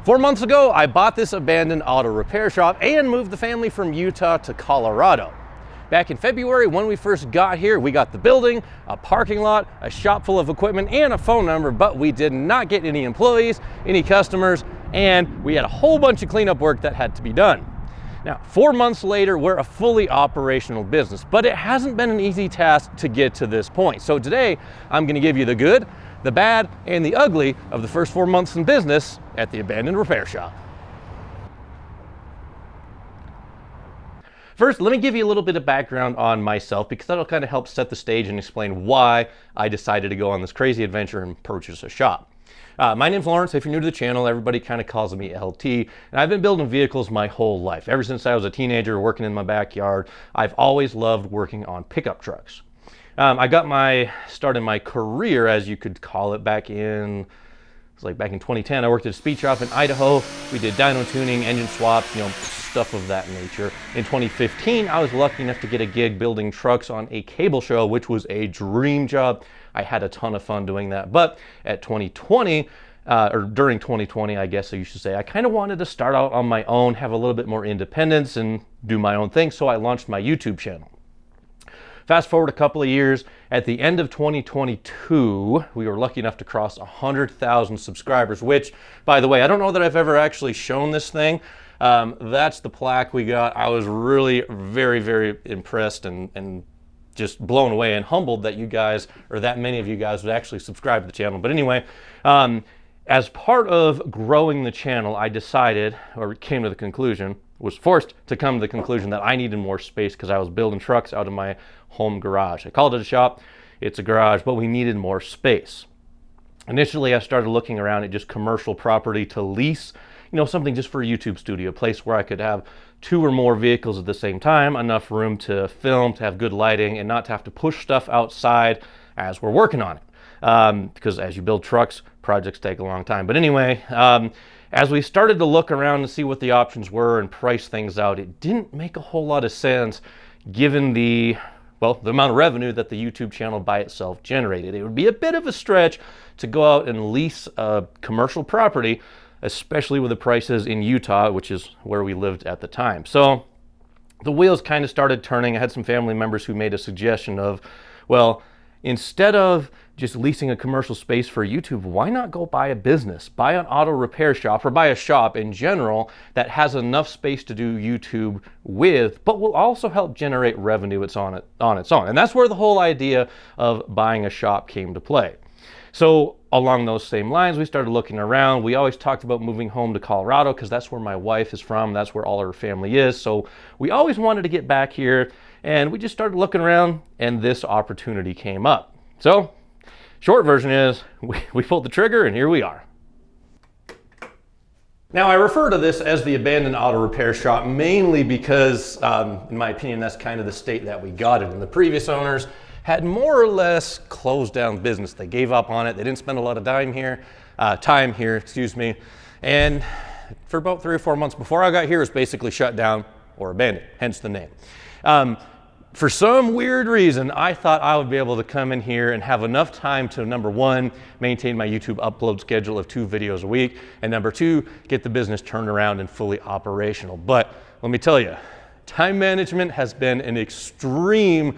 4 months ago, I bought this abandoned auto repair shop and moved the family from Utah to Colorado. Back in February, when we first got here, we got the building, a parking lot, a shop full of equipment, and a phone number, but we did not get any employees, any customers, and we had a whole bunch of cleanup work that had to be done. Now, 4 months later, we're a fully operational business, but it hasn't been an easy task to get to this point. So today, I'm gonna give you the good, the bad, and the ugly of the first 4 months in business at the abandoned repair shop. First, let me give you a little bit of background on myself because that'll kind of help set the stage and explain why I decided to go on this crazy adventure and purchase a shop. My name's Lawrence. If you're new to the channel, everybody kind of calls me LT, and I've been building vehicles my whole life. Ever since I was a teenager working in my backyard, I've always loved working on pickup trucks. I got my start in my career, as you could call it, back in 2010. I worked at a speed shop in Idaho. We did dyno tuning, engine swaps, stuff of that nature. In 2015, I was lucky enough to get a gig building trucks on a cable show, which was a dream job. I had a ton of fun doing that. But at 2020, or during 2020, I guess you should say, I kind of wanted to start out on my own, have a little bit more independence and do my own thing. So I launched my YouTube channel. Fast forward a couple of years, at the end of 2022, we were lucky enough to cross 100,000 subscribers, which, by the way, I don't know that I've ever actually shown this thing. That's the plaque we got. I was really very, very impressed and just blown away and humbled that you guys, or that many of you guys, would actually subscribe to the channel. But anyway, as part of growing the channel, I decided, or came to the conclusion, was forced to come to the conclusion that I needed more space because I was building trucks out of my home garage. I called it a shop, it's a garage, but we needed more space. Initially, I started looking around at just commercial property to lease, something just for a YouTube studio, a place where I could have 2 or more vehicles at the same time, enough room to film, to have good lighting, and not to have to push stuff outside as we're working on it. Because as you build trucks, projects take a long time. But anyway, as we started to look around to see what the options were and price things out, it didn't make a whole lot of sense given the amount of revenue that the YouTube channel by itself generated. It would be a bit of a stretch to go out and lease a commercial property, especially with the prices in Utah, which is where we lived at the time. So the wheels kind of started turning. I had some family members who made a suggestion of, instead of just leasing a commercial space for YouTube, why not go buy a business, buy an auto repair shop, or buy a shop in general that has enough space to do YouTube with, but will also help generate revenue on its own. And that's where the whole idea of buying a shop came to play. So along those same lines, we started looking around. We always talked about moving home to Colorado because that's where my wife is from. That's where all her family is. So we always wanted to get back here, and we just started looking around, and this opportunity came up. So short version is we pulled the trigger, and here we are. Now, I refer to this as the abandoned auto repair shop mainly because, in my opinion, that's kind of the state that we got it in. The previous owners had more or less closed down business. They gave up on it. They didn't spend a lot of time here, and for about 3 or 4 months before I got here, it was basically shut down or abandoned, hence the name. For some weird reason, I thought I would be able to come in here and have enough time to, number 1, maintain my YouTube upload schedule of 2 videos a week, and number 2, get the business turned around and fully operational. But let me tell you, time management has been an extreme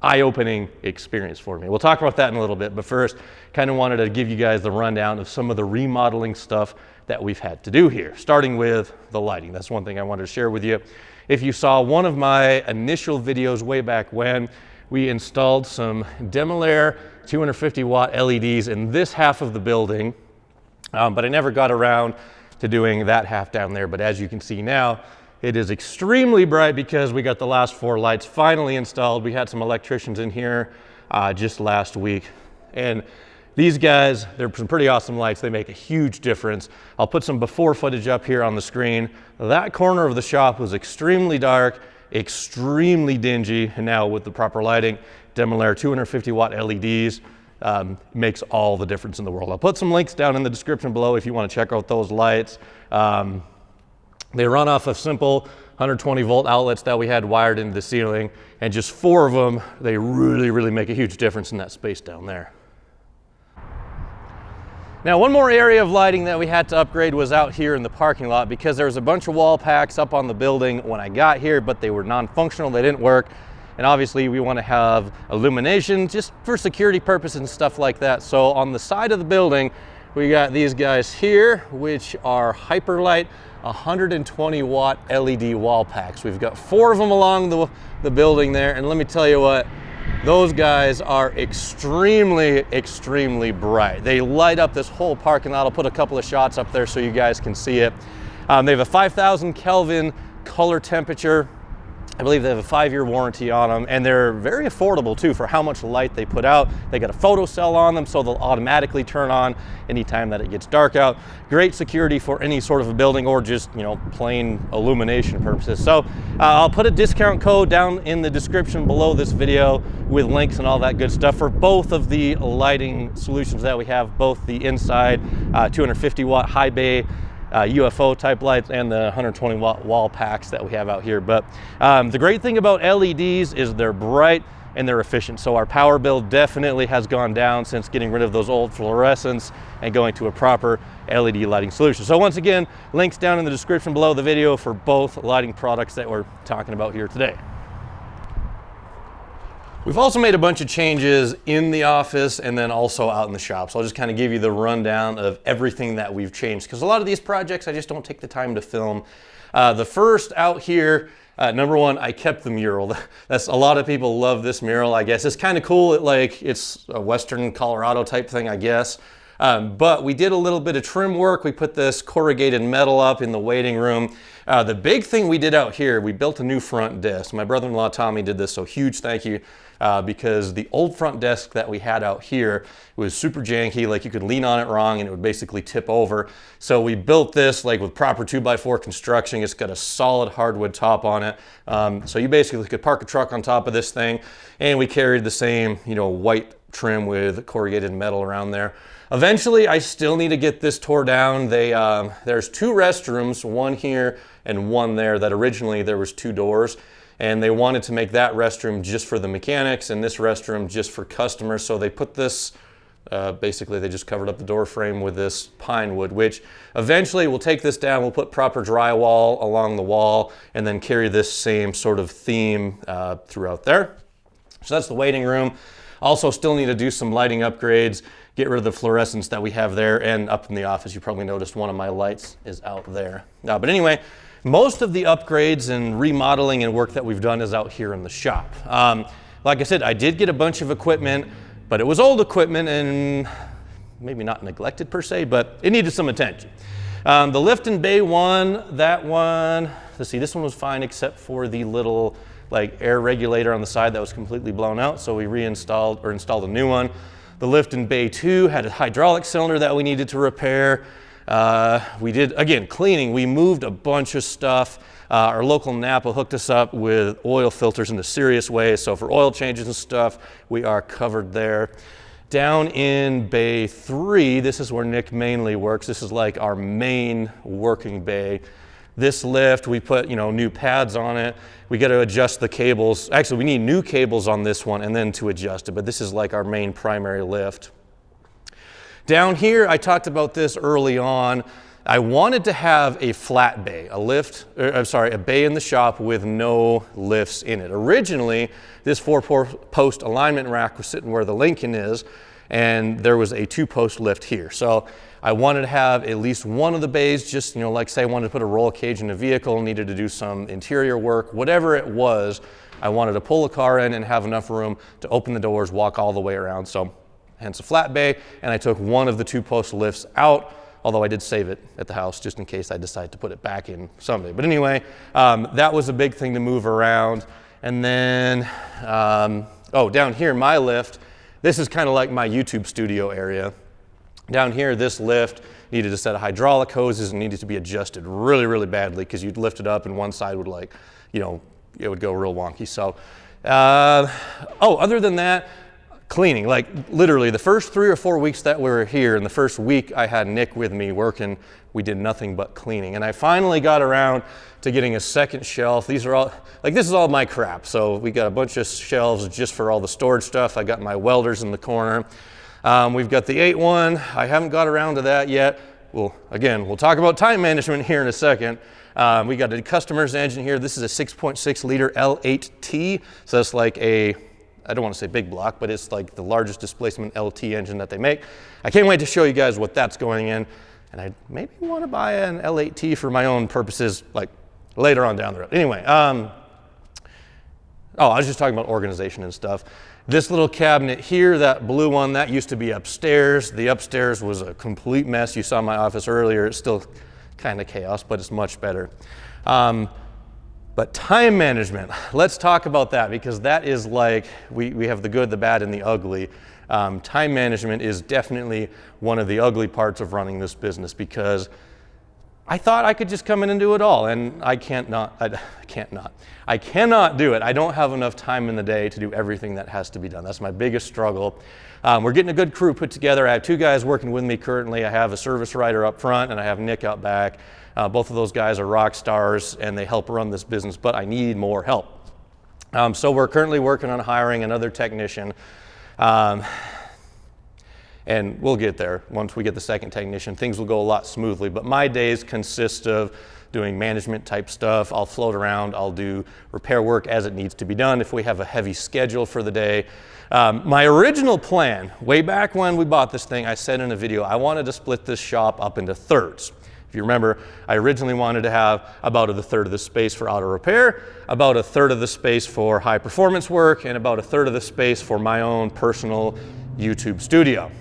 eye-opening experience for me. We'll talk about that in a little bit, but first, kind of wanted to give you guys the rundown of some of the remodeling stuff that we've had to do here, starting with the lighting. That's one thing I wanted to share with you. If you saw one of my initial videos way back when, we installed some Demilare 250 watt LEDs in this half of the building, but I never got around to doing that half down there. But as you can see now, it is extremely bright because we got the last 4 lights finally installed. We had some electricians in here just last week, and these guys, they're some pretty awesome lights. They make a huge difference. I'll put some before footage up here on the screen. That corner of the shop was extremely dark, extremely dingy, and now with the proper lighting, Demilare 250 watt LEDs makes all the difference in the world. I'll put some links down in the description below if you want to check out those lights. They run off of simple 120 volt outlets that we had wired into the ceiling, and just 4 of them, they really make a huge difference in that space down there. Now, one more area of lighting that we had to upgrade was out here in the parking lot, because there was a bunch of wall packs up on the building when I got here, but they were non-functional, they didn't work. And obviously we want to have illumination just for security purposes and stuff like that. So on the side of the building, we got these guys here, which are Hyperlite 120 watt LED wall packs. We've got 4 of them along the building there. And let me tell you what, those guys are extremely, extremely bright. They light up this whole parking lot. I'll put a couple of shots up there so you guys can see it. They have a 5,000 Kelvin color temperature. I believe they have a 5-year warranty on them, and they're very affordable too for how much light they put out. They got a photo cell on them, so they'll automatically turn on anytime that it gets dark out. Great security for any sort of a building, or just, you know, plain illumination purposes. So I'll put a discount code down in the description below this video with links and all that good stuff for both of the lighting solutions that we have, both the inside 250 watt high bay UFO type lights and the 120 watt wall packs that we have out here. But the great thing about LEDs is they're bright and they're efficient. So our power bill definitely has gone down since getting rid of those old fluorescents and going to a proper LED lighting solution. So once again, links down in the description below the video for both lighting products that we're talking about here today. We've also made a bunch of changes in the office and then also out in the shop. So I'll just kind of give you the rundown of everything that we've changed, because a lot of these projects I just don't take the time to film. The first out here, number one, I kept the mural. That's, a lot of people love this mural, I guess. It's kind of cool. It's a Western Colorado type thing, I guess. But we did a little bit of trim work. We put this corrugated metal up in the waiting room. The big thing we did out here, we built a new front desk. My brother-in-law Tommy did this, so huge thank you. Because the old front desk that we had out here was super janky. Like, you could lean on it wrong and it would basically tip over. So we built this like with proper 2x4 construction. It's got a solid hardwood top on it. So you basically could park a truck on top of this thing, and we carried the same, you know, white trim with corrugated metal around there. Eventually, I still need to get this tore down. There's 2 restrooms, one here and one there, that originally there was 2 doors. And they wanted to make that restroom just for the mechanics and this restroom just for customers. So they put this, basically they just covered up the door frame with this pine wood, which eventually we'll take this down, we'll put proper drywall along the wall, and then carry this same sort of theme throughout there. So that's the waiting room. Also still need to do some lighting upgrades, get rid of the fluorescents that we have there, and up in the office you probably noticed one of my lights is out there. But anyway, most of the upgrades and remodeling and work that we've done is out here in the shop. Like I said, I did get a bunch of equipment, but it was old equipment and maybe not neglected per se, but it needed some attention. The lift in bay one, that one, let's see, this one was fine except for the little like air regulator on the side that was completely blown out, so we reinstalled or installed a new one. The lift in bay 2 had a hydraulic cylinder that we needed to repair. We did, again, cleaning. We moved a bunch of stuff. Our local Napa hooked us up with oil filters in a serious way, so for oil changes and stuff, we are covered there. Down in bay 3, this is where Nick mainly works. This is like our main working bay. This lift, we put, you know, new pads on it. We got to adjust the cables. Actually, we need new cables on this one and then to adjust it, but this is like our main primary lift. Down here, I talked about this early on. I wanted to have a flat bay, a bay in the shop with no lifts in it. Originally, this 4-post alignment rack was sitting where the Lincoln is, and there was a 2-post lift here. So I wanted to have at least one of the bays, just, you know, like say I wanted to put a roll cage in a vehicle, needed to do some interior work, whatever it was, I wanted to pull a car in and have enough room to open the doors, walk all the way around. So hence a flat bay, and I took one of the 2-post lifts out, although I did save it at the house just in case I decide to put it back in someday. But anyway, that was a big thing to move around. And then, down here, my lift, this is kind of like my YouTube studio area. Down here, this lift needed a set of hydraulic hoses and needed to be adjusted really, really badly, because you'd lift it up and one side would, like, you know, it would go real wonky. So, other than that, cleaning, like literally the first 3 or 4 weeks that we were here, and the first week I had Nick with me working, we did nothing but cleaning. And I finally got around to getting a second shelf. These are all, like, this is all my crap. So we got a bunch of shelves just for all the storage stuff. I got my welders in the corner. We've got the 8.1. I haven't got around to that yet. Well, again, we'll talk about time management here in a second. We got a customer's engine here. This is a 6.6 liter L8T. So that's like a, I don't want to say big block, but it's like the largest displacement LT engine that they make. I can't wait to show you guys what that's going in. And I maybe want to buy an L8T for my own purposes, like later on down the road. Anyway, I was just talking about organization and stuff. This little cabinet here, that blue one, that used to be upstairs. The upstairs was a complete mess. You saw my office earlier. It's still kind of chaos, but it's much better. But time management, let's talk about that, because that is like, we have the good, the bad, and the ugly. Time management is definitely one of the ugly parts of running this business, because I thought I could just come in and do it all, and I cannot do it. I don't have enough time in the day to do everything that has to be done. That's my biggest struggle. We're getting a good crew put together. I have 2 guys working with me currently. I have a service writer up front, and I have Nick out back. Both of those guys are rock stars, and they help run this business, but I need more help. So we're currently working on hiring another technician. And we'll get there. Once we get the second technician, things will go a lot smoothly. But my days consist of doing management type stuff. I'll float around. I'll do repair work as it needs to be done if we have a heavy schedule for the day. My original plan, way back when we bought this thing, I said in a video, I wanted to split this shop up into thirds. If you remember, I originally wanted to have about a third of the space for auto repair, about a third of the space for high performance work, and about a third of the space for my own personal YouTube studio.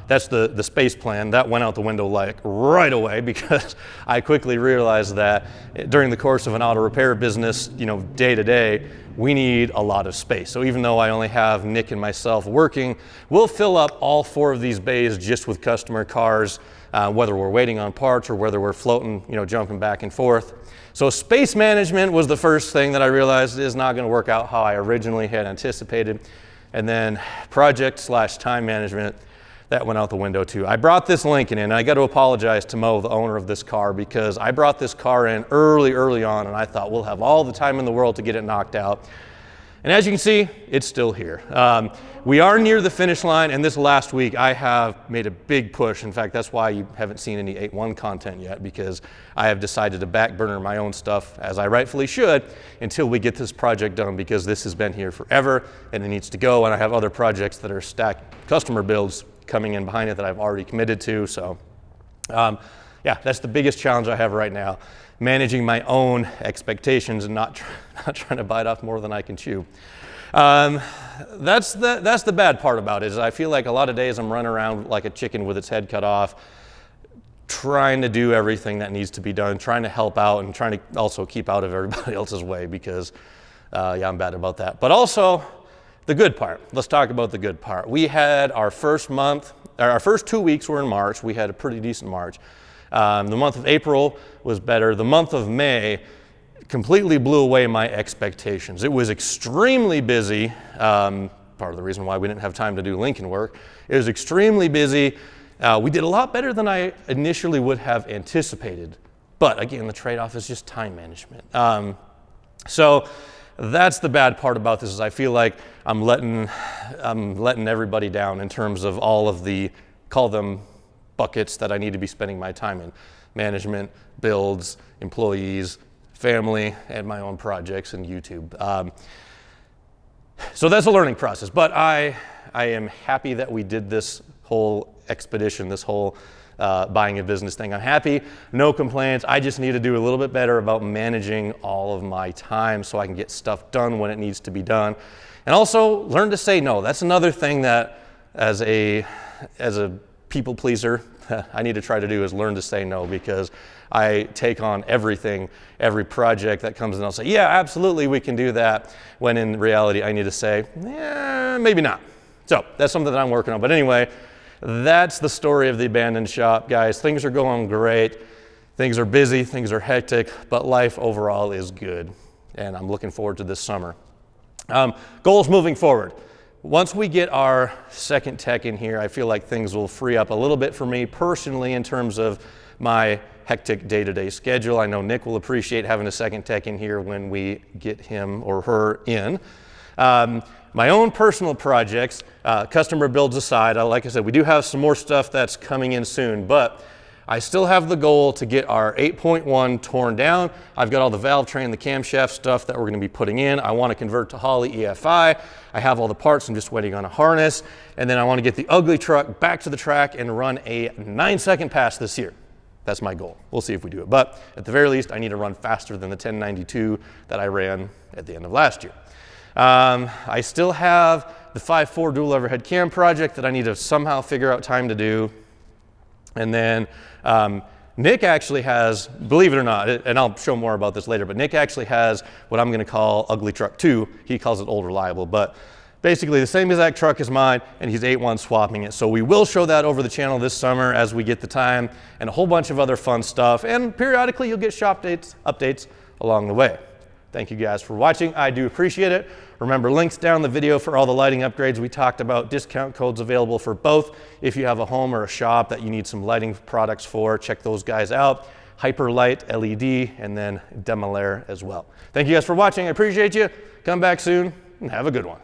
That's the space plan. That went out the window like right away, because I quickly realized that during the course of an auto repair business, day to day, we need a lot of space. So even though I only have Nick and myself working, we'll fill up all 4 of these bays just with customer cars, whether we're waiting on parts or whether we're floating, jumping back and forth. So space management was the first thing that I realized is not going to work out how I originally had anticipated. And then project/time management, that went out the window too. I brought this Lincoln in, and I got to apologize to Mo, the owner of this car, because I brought this car in early on, and I thought we'll have all the time in the world to get it knocked out. And as you can see, it's still here. We are near the finish line, and this last week I have made a big push. In fact, that's why you haven't seen any 8.1 content yet, because I have decided to back burner my own stuff, as I rightfully should, until we get this project done, because this has been here forever and it needs to go, and I have other projects that are stacked customer builds coming in behind it that I've already committed to. So yeah, that's the biggest challenge I have right now, managing my own expectations and not trying to bite off more than I can chew. That's the bad part about it, is I feel like a lot of days I'm running around like a chicken with its head cut off, trying to do everything that needs to be done, trying to help out, and trying to also keep out of everybody else's way, because yeah, I'm bad about that. But also the good part. Let's talk about the good part. We had our first 2 weeks were in March. We had a pretty decent March. The month of April was better. The month of May completely blew away my expectations. It was extremely busy. Part of the reason why we didn't have time to do Lincoln work. It was extremely busy. We did a lot better than I initially would have anticipated. But again, the trade-off is just time management. So that's the bad part about this, is I feel like I'm letting everybody down in terms of all of the, call them buckets, that I need to be spending my time in. Management, builds, employees, family, and my own projects and YouTube. So that's a learning process, but I am happy that we did this whole expedition, this whole buying a business thing. I'm happy, no complaints. I just need to do a little bit better about managing all of my time so I can get stuff done when it needs to be done. And also learn to say no. That's another thing that as a people pleaser, I need to try to do, is learn to say no, because I take on everything, every project that comes in. I'll say, yeah, absolutely, we can do that, when in reality I need to say, yeah, maybe not. So that's something that I'm working on. But anyway, that's the story of the abandoned shop, guys. Things are going great. Things are busy, things are hectic, but life overall is good. And I'm looking forward to this summer. Goals moving forward. Once we get our second tech in here, I feel like things will free up a little bit for me personally in terms of my hectic day-to-day schedule. I know Nick will appreciate having a second tech in here when we get him or her in. My own personal projects, customer builds aside, like I said, we do have some more stuff that's coming in soon, but I still have the goal to get our 8.1 torn down. I've got all the valve train, the camshaft stuff that we're going to be putting in. I want to convert to Holley EFI. I have all the parts. I'm just waiting on a harness. And then I want to get the ugly truck back to the track and run a 9-second pass this year. That's my goal. We'll see if we do it. But at the very least, I need to run faster than the 1092 that I ran at the end of last year. I still have the 5.4 dual overhead cam project that I need to somehow figure out time to do. And then Nick actually has, believe it or not, and I'll show more about this later, but Nick actually has what I'm going to call Ugly Truck 2. He calls it Old Reliable, but basically the same exact truck as mine, and he's 8.1 swapping it. So we will show that over the channel this summer as we get the time, and a whole bunch of other fun stuff, and periodically you'll get shop updates along the way. Thank you guys for watching. I do appreciate it. Remember, links down in the video for all the lighting upgrades we talked about, discount codes available for both. If you have a home or a shop that you need some lighting products for, check those guys out. Hyperlite, LED, and then Demilare as well. Thank you guys for watching. I appreciate you. Come back soon and have a good one.